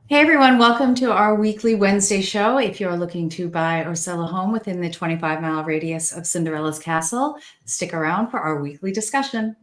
Hey everyone, welcome to our weekly Wednesday show. If you're looking to buy or sell a home within the 25-mile radius of Cinderella's Castle, stick around for our weekly discussion.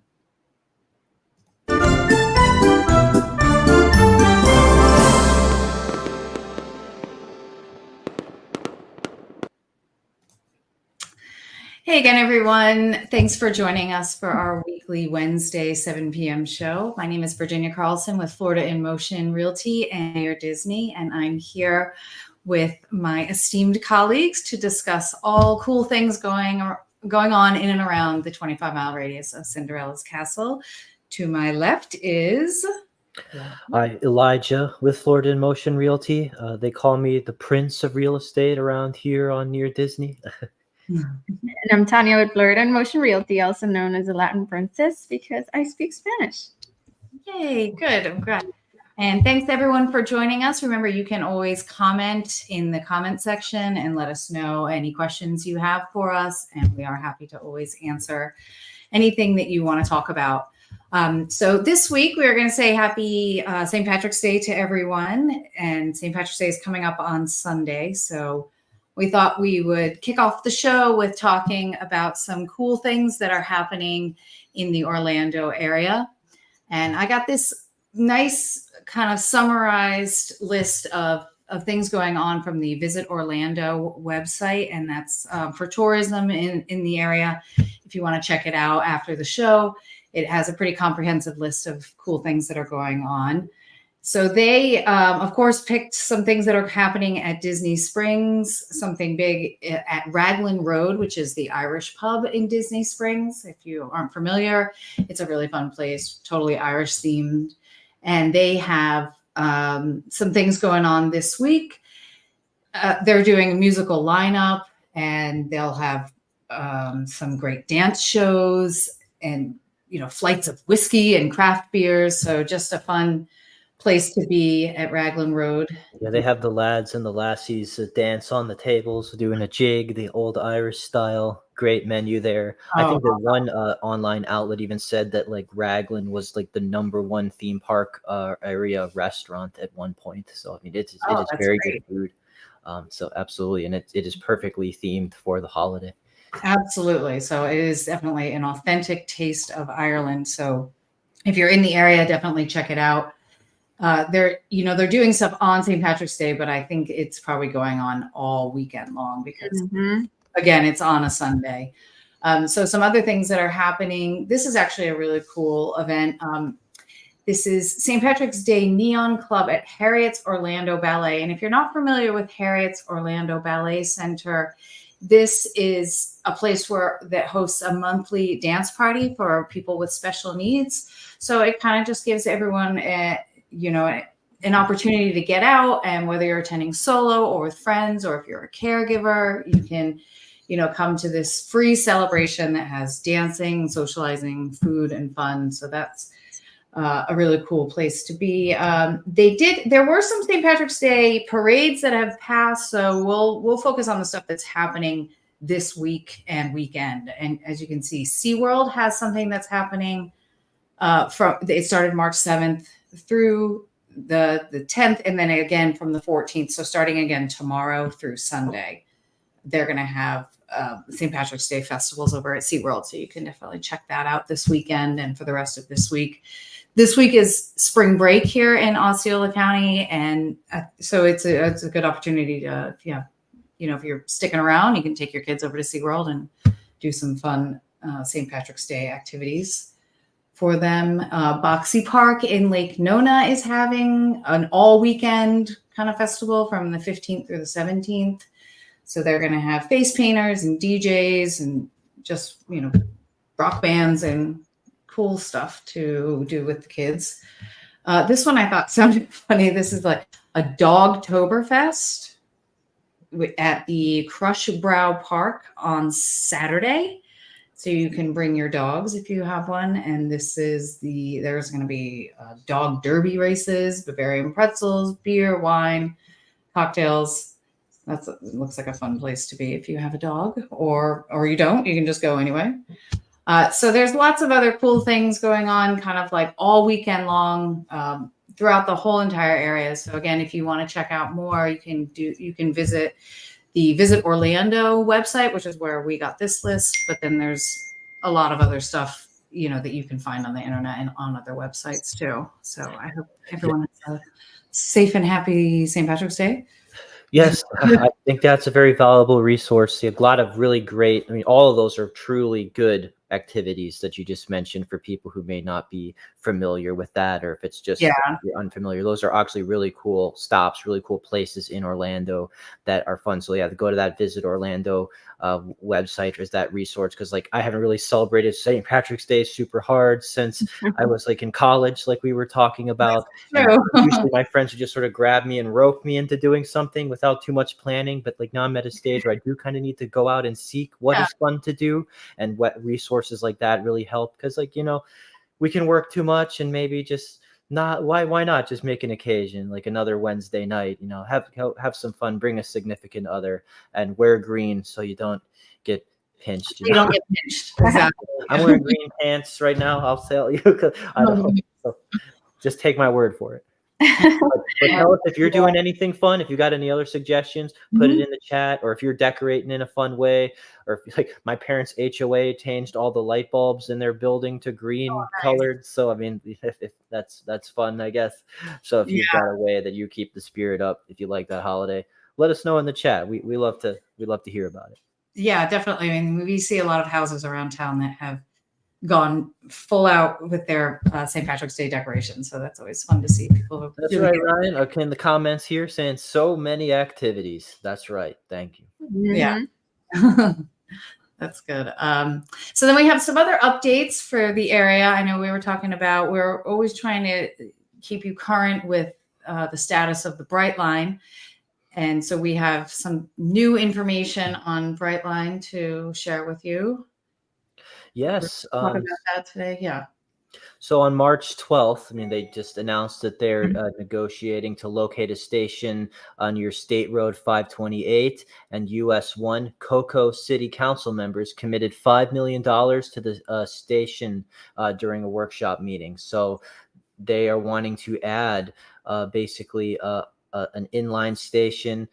Hey again, everyone. Thanks for joining us for our weekly Wednesday 7 p.m. show. My name is Virginia Carlson with Florida in Motion Realty and Mayor Disney, and I'm here with my esteemed colleagues to discuss all cool things going on in and around the 25-mile radius of Cinderella's Castle. To my left is... Hi, Elijah with Florida in Motion Realty. They call me the Prince of Real Estate around here near Disney. And I'm Tanya with Florida in Motion Realty, also known as the Latin Princess, because I speak Spanish. Yay, good. I'm glad. And thanks everyone for joining us. Remember, you can always comment in the comment section and let us know any questions you have for us. And we are happy to always answer anything that you want to talk about. So this week we are going to say happy St. Patrick's Day to everyone. And St. Patrick's Day is coming up on Sunday. So we thought we would kick off the show with talking about some cool things that are happening in the Orlando area. And I got this nice kind of summarized list of things going on from the Visit Orlando website. And that's for tourism in the area. If you want to check it out after the show, it has a pretty comprehensive list of cool things that are going on. So they, of course, picked some things that are happening at Disney Springs, something big at Raglan Road, which is the Irish pub in Disney Springs. If you aren't familiar, it's a really fun place, totally Irish themed. And they have some things going on this week. They're doing a musical lineup, and they'll have some great dance shows and, flights of whiskey and craft beers. So just a fun place to be at Raglan Road. Yeah, they have the lads and the lassies dance on the tables, doing a jig, the old Irish style. Great menu there. I think that one online outlet even said that Raglan was the #1 theme park area restaurant at one point. So I mean, it is very great food. So absolutely, and it is perfectly themed for the holiday. Absolutely. So it is definitely an authentic taste of Ireland. So if you're in the area, definitely check it out. They're doing stuff on St. Patrick's Day, but I think it's probably going on all weekend long because, again, it's on a Sunday. So some other things that are happening. This is actually a really cool event. This is St. Patrick's Day Neon Club at Harriet's Orlando Ballet. And if you're not familiar with Harriet's Orlando Ballet Center, this is a place that hosts a monthly dance party for people with special needs. So it kind of just gives everyone an opportunity to get out, and whether you're attending solo or with friends, or if you're a caregiver, you can, come to this free celebration that has dancing, socializing, food, and fun. So that's a really cool place to be. There were some St. Patrick's Day parades that have passed. So we'll focus on the stuff that's happening this week and weekend. And as you can see, SeaWorld has something that's happening it started March 7th through the 10th, and then again from the 14th. So starting again tomorrow through Sunday, they're going to have St. Patrick's Day festivals over at SeaWorld. So you can definitely check that out this weekend and for the rest of this week. This week is spring break here in Osceola County. And so it's a good opportunity to, if you're sticking around, you can take your kids over to SeaWorld and do some fun St. Patrick's Day activities for them. Boxy Park in Lake Nona is having an all weekend kind of festival from the 15th through the 17th. So they're going to have face painters and DJs and just, rock bands and cool stuff to do with the kids. This one I thought sounded funny. This is like a Dogtoberfest at the Crush Brow Park on Saturday. So you can bring your dogs if you have one. And there's going to be dog derby races, Bavarian pretzels, beer, wine, cocktails. It looks like a fun place to be if you have a dog, or you don't, you can just go anyway. So there's lots of other cool things going on, kind of like all weekend long. throughout the whole entire area. So again, if you want to check out more, you can visit the Visit Orlando website, which is where we got this list. But then there's a lot of other stuff, that you can find on the internet and on other websites too. So I hope everyone has a safe and happy St. Patrick's Day. Yes, I think that's a very valuable resource. See, a lot of really great, all of those are truly good activities that you just mentioned for people who may not be familiar with that, or if it's just you're unfamiliar. Those are actually really cool stops, really cool places in Orlando that are fun. So yeah, go to that Visit Orlando website, or is that resource, because I haven't really celebrated St. Patrick's Day super hard since I was in college, like we were talking about. And usually my friends would just sort of grab me and rope me into doing something without too much planning. But now I'm at a stage where I do kind of need to go out and seek what is fun to do, and what resources like that really help. Because we can work too much, and maybe just not. Why not just make an occasion, like another Wednesday night? Have some fun, bring a significant other, and wear green so you don't get pinched. You don't get pinched. Exactly. I'm wearing green pants right now. I'll tell you, because I don't know. So just take my word for it. But tell us if you're doing anything fun. If you got any other suggestions, put it in the chat. Or if you're decorating in a fun way, or if, my parents' HOA changed all the light bulbs in their building to green colored. So if that's fun, I guess. So if you've got a way that you keep the spirit up, if you like that holiday, let us know in the chat. We love to hear about it. Yeah, definitely. We see a lot of houses around town that have gone full out with their St. Patrick's Day decorations. So that's always fun to see people. That's right, Ryan. Okay, in the comments here saying so many activities. That's right. Thank you. Yeah. That's good. So then we have some other updates for the area. I know we're always trying to keep you current with the status of the Brightline. And so we have some new information on Brightline to share with you. Yes. Talk about that today. Yeah. So on March 12th, they just announced that they're negotiating to locate a station near State Road 528 and US 1. 𝐶𝐀𝐿 City Council members committed $5 million to the station during a workshop meeting. So they are wanting to add basically an inline station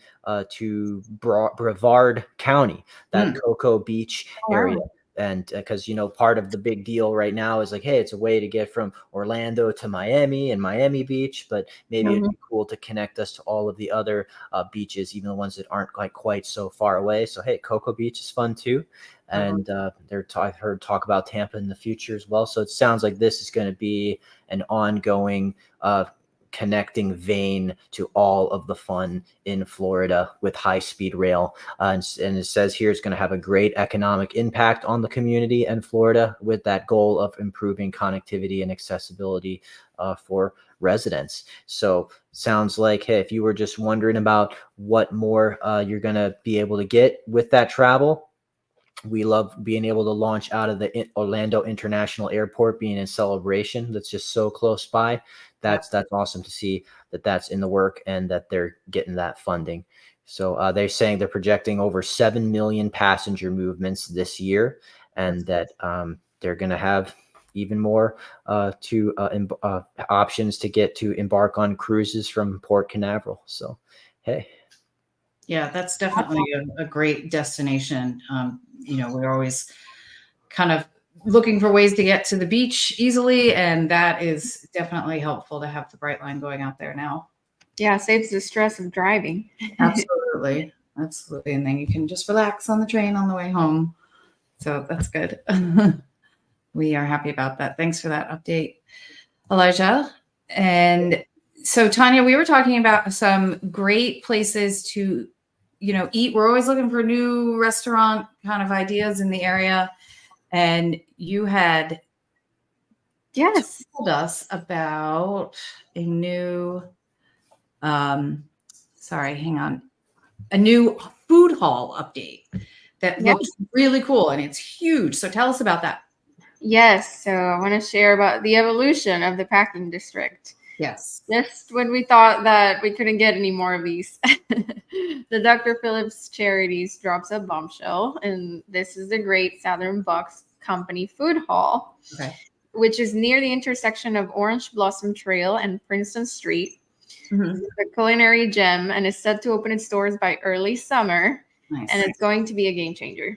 to Brevard County, that Cocoa Beach area. And because, part of the big deal right now is hey, it's a way to get from Orlando to Miami and Miami Beach, but maybe it'd be cool to connect us to all of the other beaches, even the ones that aren't quite so far away. So, hey, Cocoa Beach is fun too. And I've heard talk about Tampa in the future as well. So it sounds like this is going to be an ongoing connecting vein to all of the fun in Florida with high-speed rail. And it says here it's going to have a great economic impact on the community and Florida, with that goal of improving connectivity and accessibility for residents. So sounds like, hey, if you were just wondering about what more you're going to be able to get with that travel, we love being able to launch out of the Orlando International Airport, being in Celebration. That's just so close by. That's awesome to see that that's in the work and that they're getting that funding. So they're saying they're projecting over 7 million passenger movements this year, and that they're going to have even more options to get to embark on cruises from Port Canaveral. So, hey. Yeah, that's definitely a great destination. We're always kind of looking for ways to get to the beach easily, and that is definitely helpful to have the Brightline going out there now. Yeah, saves the stress of driving. Absolutely. And then you can just relax on the train on the way home. So that's good. We are happy about that. Thanks for that update, Elijah. And so, Tanya, we were talking about some great places to eat. We're always looking for new restaurant kind of ideas in the area. And you had told us about a new, a new food hall update that looks really cool, and it's huge. So tell us about that. Yes. So I want to share about the evolution of the packing district. Yes. Just when we thought that we couldn't get any more of these, the Dr. Phillips Charities drops a bombshell, and this is the Great Southern Box Company Food Hall. Okay. which is near the intersection of Orange Blossom Trail and Princeton Street. Mhm. It's a culinary gem and is set to open its doors by early summer. Nice. And it's going to be a game changer.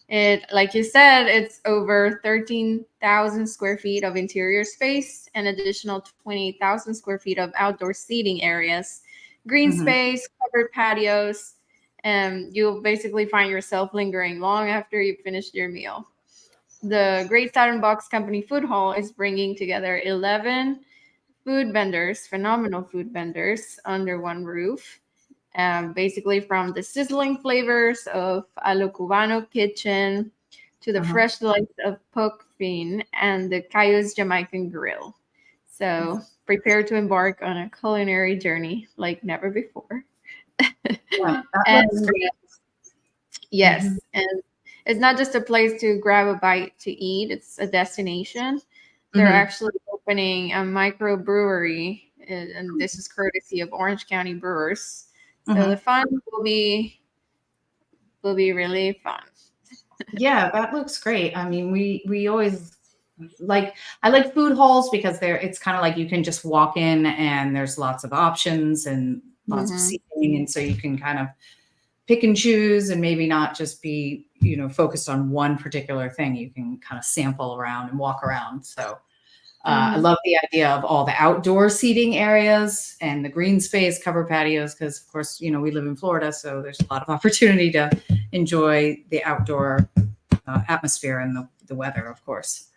It, like you said, it's over 13,000 square feet of interior space, and additional 28,000 square feet of outdoor seating areas, green Mhm. space, covered patios, and you'll basically find yourself lingering long after you've finished your meal. The Great Southern Box Company Food Hall is bringing together 11 food vendors, phenomenal food vendors, under one roof. Basically, from the sizzling flavors of a lo Cubano kitchen to the fresh delights of poke bean and the 𝐄𝐬𝐫𝐲 Jamaican grill. So prepare to embark on a culinary journey like never before. Yeah, that And looks great. yes, Mhm. and it's not just a place to grab a bite to eat, it's a destination. They're Mhm. actually opening a microbrewery, and this is courtesy of Orange County Brewers. So the Mhm. fun will be really fun. Yeah, that looks great. I mean, we always like I like food halls because it's kind of like you can just walk in and there's lots of options and lots of Mhm. seating, and so you can kind of pick and choose and maybe not just be, focused on one particular thing. You can kind of sample around and walk around. So I Mhm. love the idea of all the outdoor seating areas and the green space covered patios because, of course, we live in Florida, so there's a lot of opportunity to enjoy the outdoor atmosphere and the weather, of course.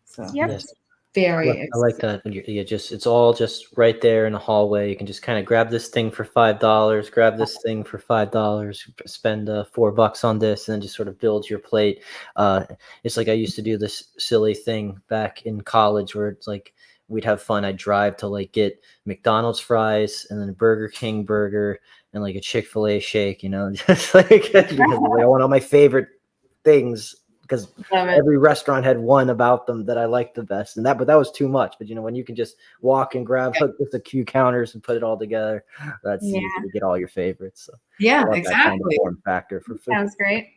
So Yep. Yes. very I like that. When you just it's all just right there in the hallway. You can just kind of grab this thing for $5, grab this thing for $5, spend $4 on this, and then just sort of build your plate. It's like I used to do this silly thing back in college where it's like we'd have fun. I'd drive to like get McDonald's fries and then a Burger King burger and like a Chick-fil-A shake, just like because I want all my favorite things because Love it. every restaurant had one about them that I liked the best, but that was too much. But when you can just walk and grab just a few counters and put it all together, that's Yeah. easy to get all your favorites. So I Yeah, love that kind of exactly. form factor for food. Sounds great.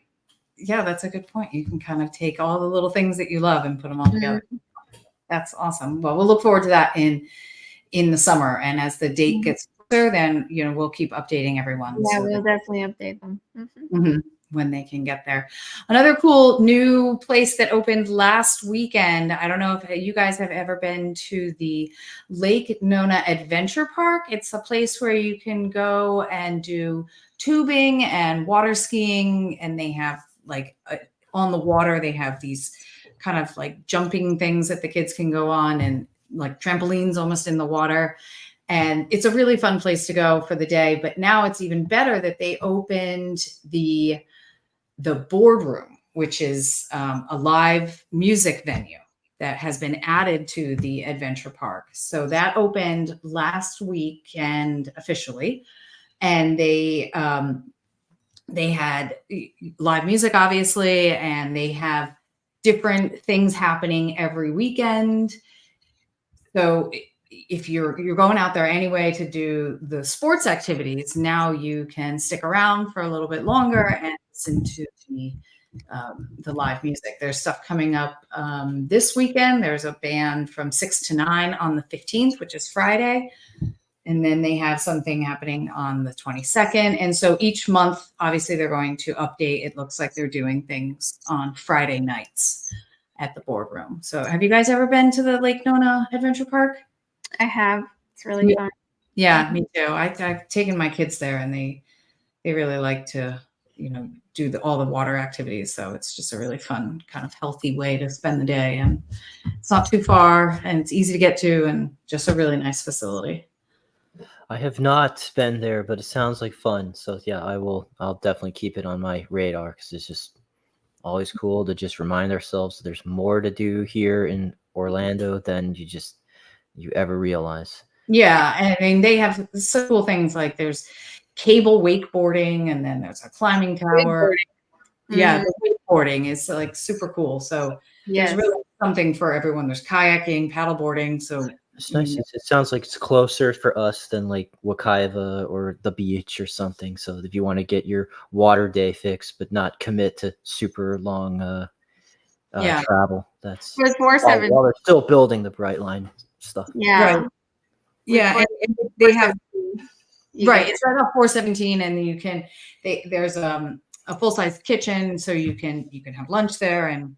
Yeah, that's a good point. You can kind of take all the little things that you love and put them all together. That's awesome. Well, we'll look forward to that in the summer, and as the date gets closer, then we'll keep updating everyone. Yeah, So we'll that definitely update them. when they can get there. Another cool new place that opened last weekend. I don't know if you guys have ever been to the Lake Nona Adventure Park. It's a place where you can go and do tubing and water skiing, and they have on the water, they have these kind of like jumping things that the kids can go on and like trampolines almost in the water. And it's a really fun place to go for the day. But now it's even better that they opened the boardroom, which is a live music venue that has been added to the adventure park. So that opened last weekend officially, and they had live music, obviously, and they have different things happening every weekend. So if you're going out there anyway to do the sports activities, now you can stick around for a little bit longer and listen to the live music. There's stuff coming up this weekend. There's a band from 6 to 9 on the 15th, which is Friday. And then they have something happening on the 22nd. And so each month, obviously, they're going to update. It looks like they're doing things on Friday nights at the boardroom. So have you guys ever been to the Lake Nona Adventure Park? I have. It's really fun. Yeah, me too. I've taken my kids there, and they really like to, do all the water activities. So it's just a really fun, kind of healthy way to spend the day. And it's not too far, and it's easy to get to, and just a really nice facility. I have not been there, but it sounds like fun. So yeah, I'll definitely keep it on my radar because it's just always cool to just remind ourselves that there's more to do here in Orlando than you ever realize. Yeah, and I mean, they have so cool things like there's cable wakeboarding, and then there's a climbing tower. Yeah, the wakeboarding is like super cool. So there's really something for everyone. There's kayaking, paddleboarding. So It's nice. It sounds like it's closer for us than like 𝐷𝐿𝐴𝐻 or the beach or something. So if you want to get your water day fix, but not commit to super long Yeah. travel. That's It was 417. while they're still building the Brightline stuff. Yeah. Right. Yeah, and they have You right. get- It's right off 417, and you can there's a full size kitchen, so you can have lunch there and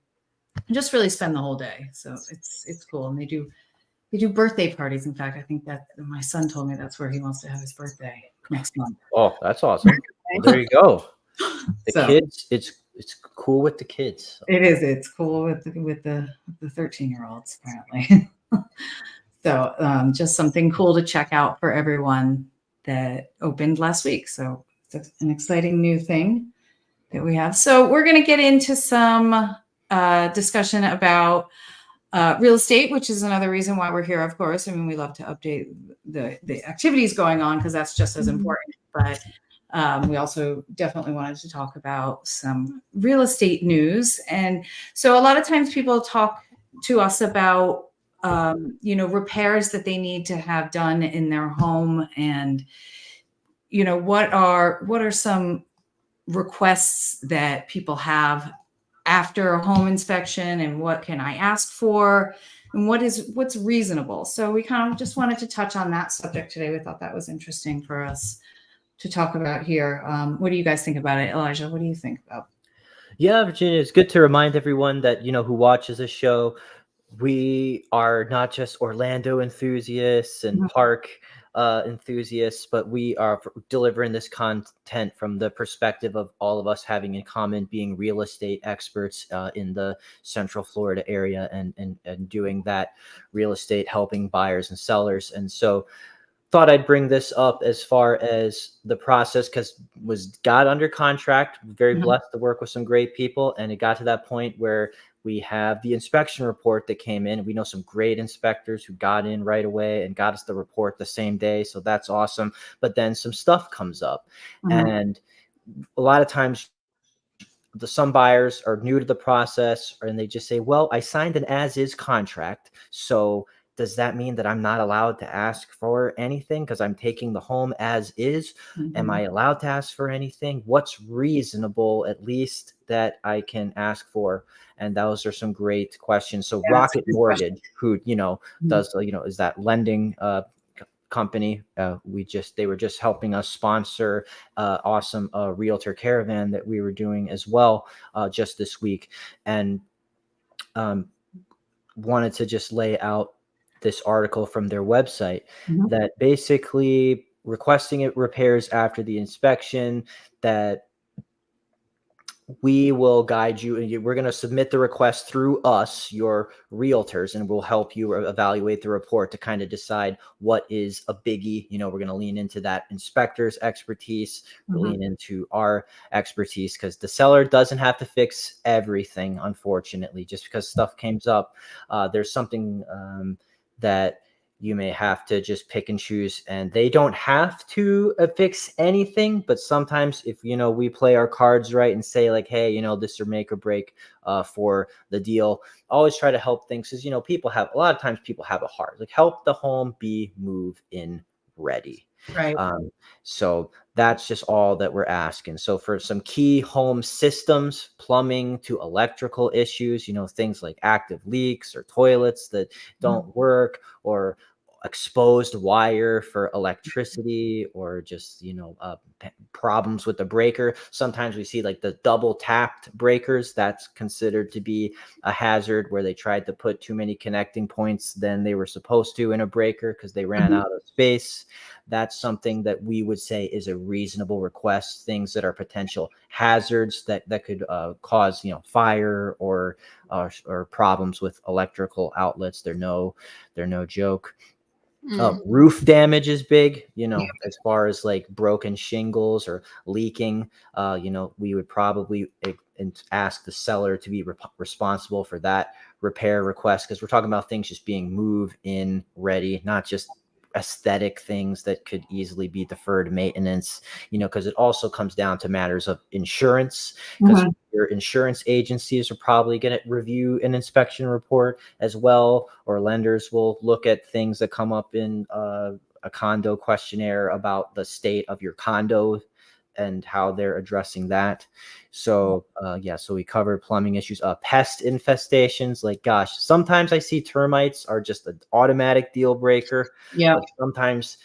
just really spend the whole day. So it's cool, and they do birthday parties. In fact, I think that my son told me that's where he wants to have his birthday next month. Oh, that's awesome. Well, there you go. The So- kids, it's cool with the kids. So. It is. It's cool with the 13-year-olds apparently. So just something cool to check out for everyone that opened last week. So it's an exciting new thing that we have. So we're going to get into some discussion about real estate, which is another reason why we're here, of course. I mean, we love to update the activities going on because that's just as important. But we also definitely wanted to talk about some real estate news. And so a lot of times people talk to us about repairs that they need to have done in their home, and what are some requests that people have after a home inspection, and what can I ask for, and what's reasonable. So we kind of just wanted to touch on that subject today. We thought that was interesting for us to talk about here. What do you guys think about it? Elijah, what do you think about? Yeah, Virginia, it's good to remind everyone that, who watches this show, we are not just Orlando enthusiasts and park enthusiasts, but we are delivering this content from the perspective of all of us having in common being real estate experts in the Central Florida area and doing that real estate, helping buyers and sellers. And so thought I'd bring this up as far as the process, because got under contract, very blessed to work with some great people. And it got to that point where we have the inspection report that came in. We know some great inspectors who got in right away and got us the report the same day. So that's awesome. But then some stuff comes up. And a lot of times some buyers are new to the process, and they just say, well, I signed an as-is contract. So does that mean that I'm not allowed to ask for anything because I'm taking the home as is? Am I allowed to ask for anything? What's reasonable, at least, that I can ask for? And those are some great questions. So Yeah, Rocket Mortgage, who, does, is that lending company. They were just helping us sponsor awesome Realtor caravan that we were doing as well just this week. And wanted to just lay out this article from their website that basically requesting it repairs after the inspection, that we will guide you, and we're going to submit the request through us, your realtors, and we'll help you evaluate the report to kind of decide what is a biggie. We're going to lean into that inspector's expertise, lean into our expertise, because the seller doesn't have to fix everything, unfortunately. Just because stuff comes up, there's something that you may have to just pick and choose, and they don't have to fix anything. But sometimes if, we play our cards right and say like, hey, this is make or break for the deal, always try to help things. Because, a lot of times people have a heart, like help the home be move-in ready. Right. So that's just all that we're asking. So for some key home systems, plumbing to electrical issues, things like active leaks or toilets that don't work, or exposed wire for electricity, or just problems with the breaker. Sometimes we see like the double tapped breakers. That's considered to be a hazard, where they tried to put too many connecting points than they were supposed to in a breaker because they ran out of space. That's something that we would say is a reasonable request. Things that are potential hazards that could cause fire or problems with electrical outlets. They're no joke. Roof damage is big, as far as like broken shingles or leaking. We would probably ask the seller to be responsible for that repair request, because we're talking about things just being move-in ready, not just aesthetic things that could easily be deferred maintenance, because it also comes down to matters of insurance, because your insurance agencies are probably going to review an inspection report as well, or lenders will look at things that come up in a condo questionnaire about the state of your condo and how they're addressing that. So so we covered plumbing issues, pest infestations. Like, gosh, sometimes I see termites are just an automatic deal breaker. Yeah. But sometimes,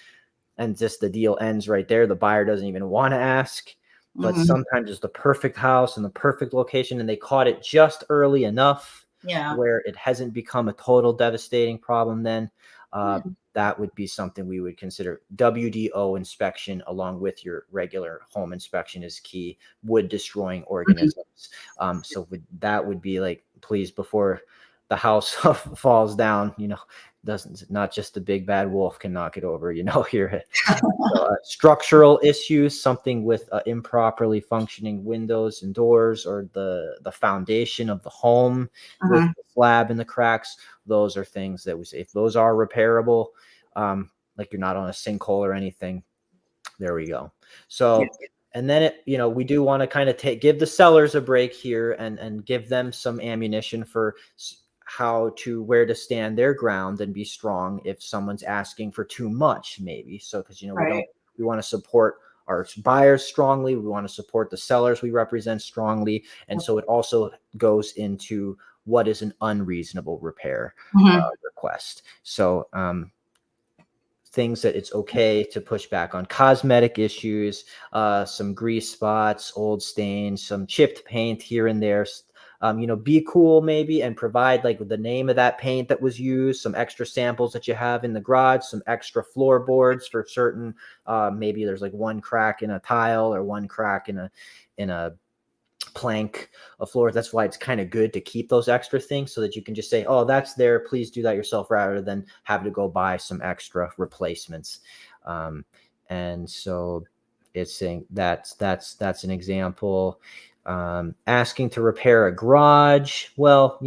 and just the deal ends right there. The buyer doesn't even want to ask. But sometimes it's the perfect house and the perfect location, and they caught it just early enough where it hasn't become a total devastating problem. Then that would be something we would consider. WDO inspection along with your regular home inspection is key. Wood destroying organisms. That would be like, please, before the house falls down, doesn't, not just the big bad wolf can knock it over, here. Structural issues, something with improperly functioning windows and doors, or the foundation of the home with the slab and the cracks. Those are things that we say, if those are repairable, like you're not on a sinkhole or anything, there we go. So, and then we do want to kind of give the sellers a break here and give them some ammunition for where to stand their ground and be strong if someone's asking for too much, maybe. So, because we want to support our buyers strongly, we want to support the sellers we represent strongly, and so it also goes into what is an unreasonable repair request. So things that it's okay to push back on: cosmetic issues, some grease spots, old stains, some chipped paint here and there. Be cool maybe and provide like the name of that paint that was used, some extra samples that you have in the garage, some extra floorboards for certain. Maybe there's like one crack in a tile or one crack in a plank of floor. That's why it's kind of good to keep those extra things, so that you can just say, oh, that's there, please do that yourself, rather than have to go buy some extra replacements. And so it's saying that's an example. Asking to repair a garage. Well,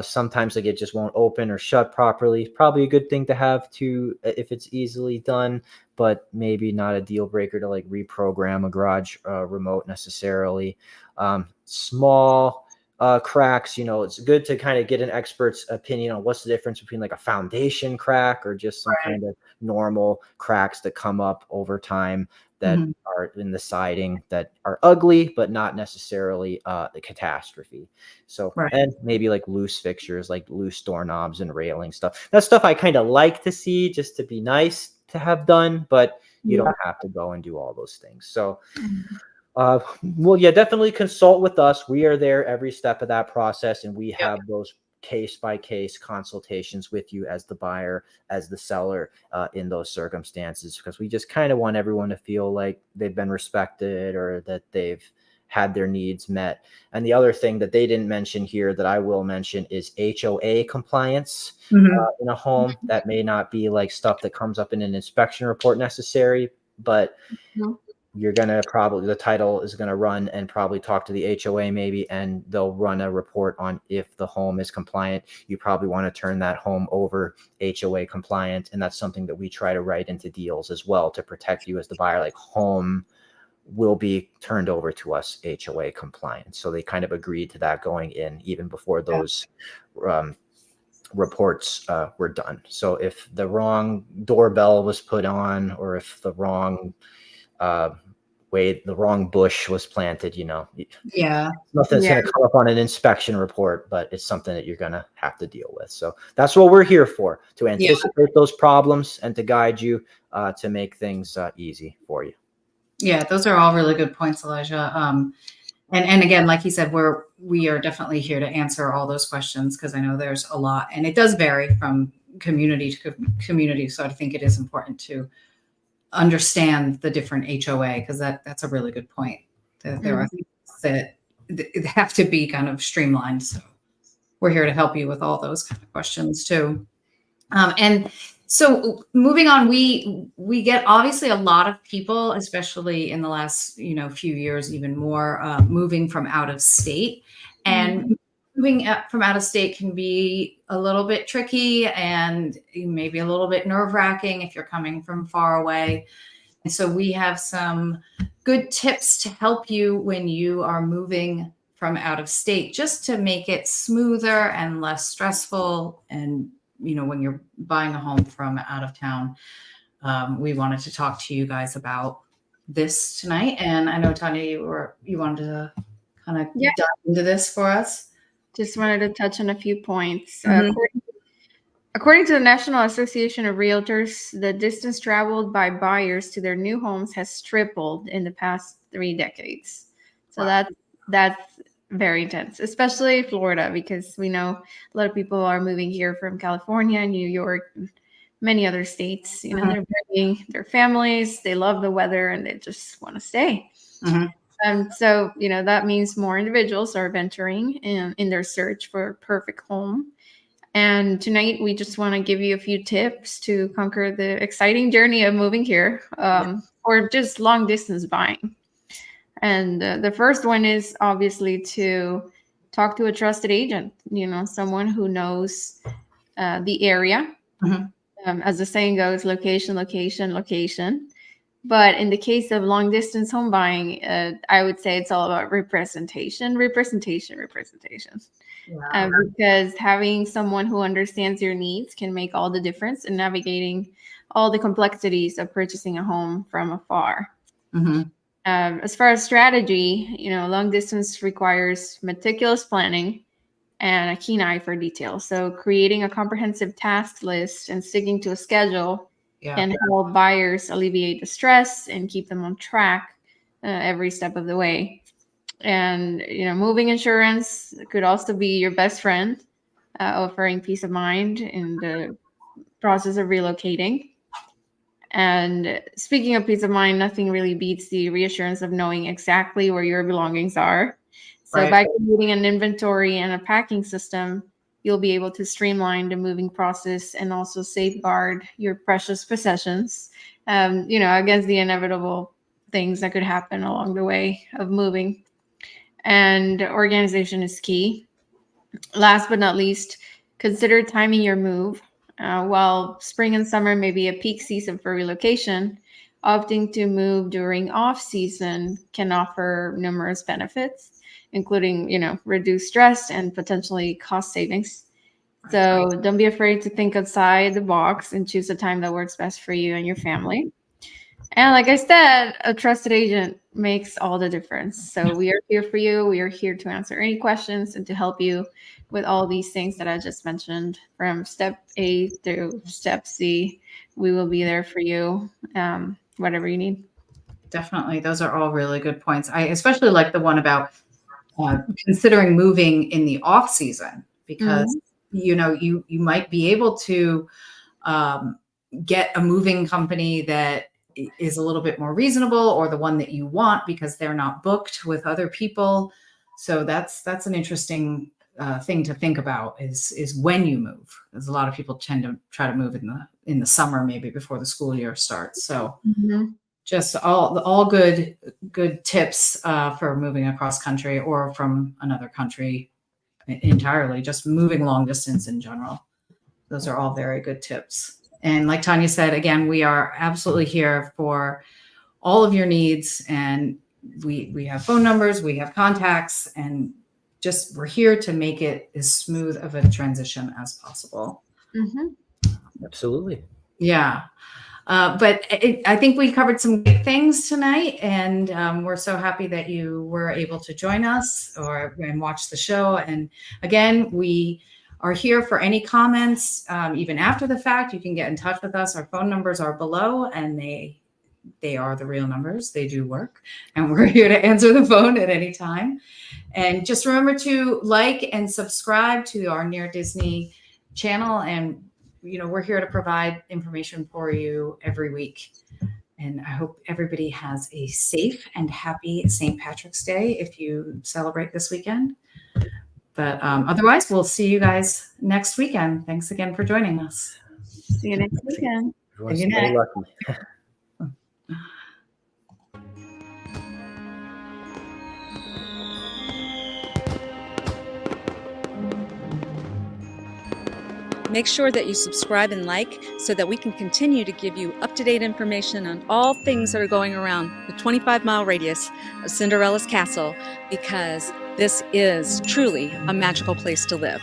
sometimes like it just won't open or shut properly. Probably a good thing to have if it's easily done, but maybe not a deal breaker to like reprogram a garage remote necessarily. Small cracks, it's good to kind of get an expert's opinion on what's the difference between like a foundation crack or just some kind of normal cracks that come up over time that are in the siding that are ugly, but not necessarily the catastrophe. So, and maybe like loose fixtures, like loose doorknobs and railing stuff. That stuff I kind of like to see, just to be nice to have done, but you don't have to go and do all those things. So, definitely consult with us. We are there every step of that process, and we have those case-by-case consultations with you as the buyer, as the seller, in those circumstances, because we just kind of want everyone to feel like they've been respected or that they've had their needs met. And the other thing that they didn't mention here that I will mention is HOA compliance in a home. That may not be like stuff that comes up in an inspection report necessary, but you're going to the title is going to run and probably talk to the HOA maybe, and they'll run a report on if the home is compliant. You probably want to turn that home over HOA compliant. And that's something that we try to write into deals as well to protect you as the buyer, like home will be turned over to us HOA compliant. So they kind of agreed to that going in even before those reports were done. So if the wrong doorbell was put on, or if the wrong the wrong bush was planted, nothing's going to come up on an inspection report, but it's something that you're going to have to deal with. So that's what we're here for, to anticipate those problems and to guide you to make things easy for you. Yeah, those are all really good points, Elijah. And again, like he said, we are definitely here to answer all those questions, because I know there's a lot, and it does vary from community to community. So I think it is important to understand the different HOA, because that's a really good point. There are things that have to be kind of streamlined. So we're here to help you with all those kind of questions too. And so moving on, we get obviously a lot of people, especially in the last few years, even more moving from out of state, and moving from out of state can be a little bit tricky and maybe a little bit nerve-wracking if you're coming from far away. And so we have some good tips to help you when you are moving from out of state, just to make it smoother and less stressful. And when you're buying a home from out of town, we wanted to talk to you guys about this tonight. And I know, Tanya, you wanted to kind of Yeah. dive into this for us. Just wanted to touch on a few points. Mhm. According to the National Association of Realtors, the distance traveled by buyers to their new homes has tripled in the past 3 decades. So Wow. that's very intense, especially Florida, because we know a lot of people are moving here from California, New York, and many other states. You know, they're bringing their families, they love the weather, and they just want to stay. So, you know, that means more individuals are venturing in their search for a perfect home. And tonight, we just want to give you a few tips to conquer the exciting journey of moving here, or just long distance buying. And the first one is obviously to talk to a trusted agent, you know, someone who knows the area. As the saying goes, location, location, location. But in the case of long distance home buying, I would say it's all about representation. Yeah. Because having someone who understands your needs can make all the difference in navigating all the complexities of purchasing a home from afar. As far as strategy, you know, long distance requires meticulous planning and a keen eye for detail. So creating a comprehensive task list and sticking to a schedule can help buyers alleviate the stress and keep them on track every step of the way. And, you know, moving insurance could also be your best friend, offering peace of mind in the process of relocating. And speaking of peace of mind, nothing really beats the reassurance of knowing exactly where your belongings are. So by creating an inventory and a packing system, you'll be able to streamline the moving process and also safeguard your precious possessions, you know, against the inevitable things that could happen along the way of moving. And organization is key. Last but not least, consider timing your move. While spring and summer may be a peak season for relocation, opting to move during off season can offer numerous benefits, including, you know, reduced stress and potentially cost savings. So don't be afraid to think outside the box and choose a time that works best for you and your family. And like I said, a trusted agent makes all the difference. So we are here for you. We are here to answer any questions and to help you with all these things that I just mentioned, from step A through step C. We will be there for you, whatever you need. Definitely. Those are all really good points. I especially like the one about considering moving in the off season, because, you know, you might be able to get a moving company that is a little bit more reasonable, or the one that you want because they're not booked with other people. So that's an interesting thing to think about is when you move, because a lot of people tend to try to move in the summer, maybe before the school year starts. So just all good tips for moving across country or from another country entirely, just moving long distance in general. Those are all very good tips. And like Tanya said, again, we are absolutely here for all of your needs, and we have phone numbers, we have contacts, and just we're here to make it as smooth of a transition as possible. Absolutely. Yeah. But I think we covered some great things tonight, and we're so happy that you were able to join us and watch the show. And again, we are here for any comments, even after the fact. You can get in touch with us. Our phone numbers are below, and they are the real numbers. They do work, and we're here to answer the phone at any time. And just remember to like and subscribe to our Near Disney channel. And, you know, we're here to provide information for you every week. And I hope everybody has a safe and happy St. Patrick's Day if you celebrate this weekend. But otherwise, we'll see you guys next weekend. Thanks again for joining us. See you next weekend. Everyone's stay lucky. Make sure that you subscribe and like so that we can continue to give you up-to-date information on all things that are going around the 25-mile radius of Cinderella's castle, because this is truly a magical place to live.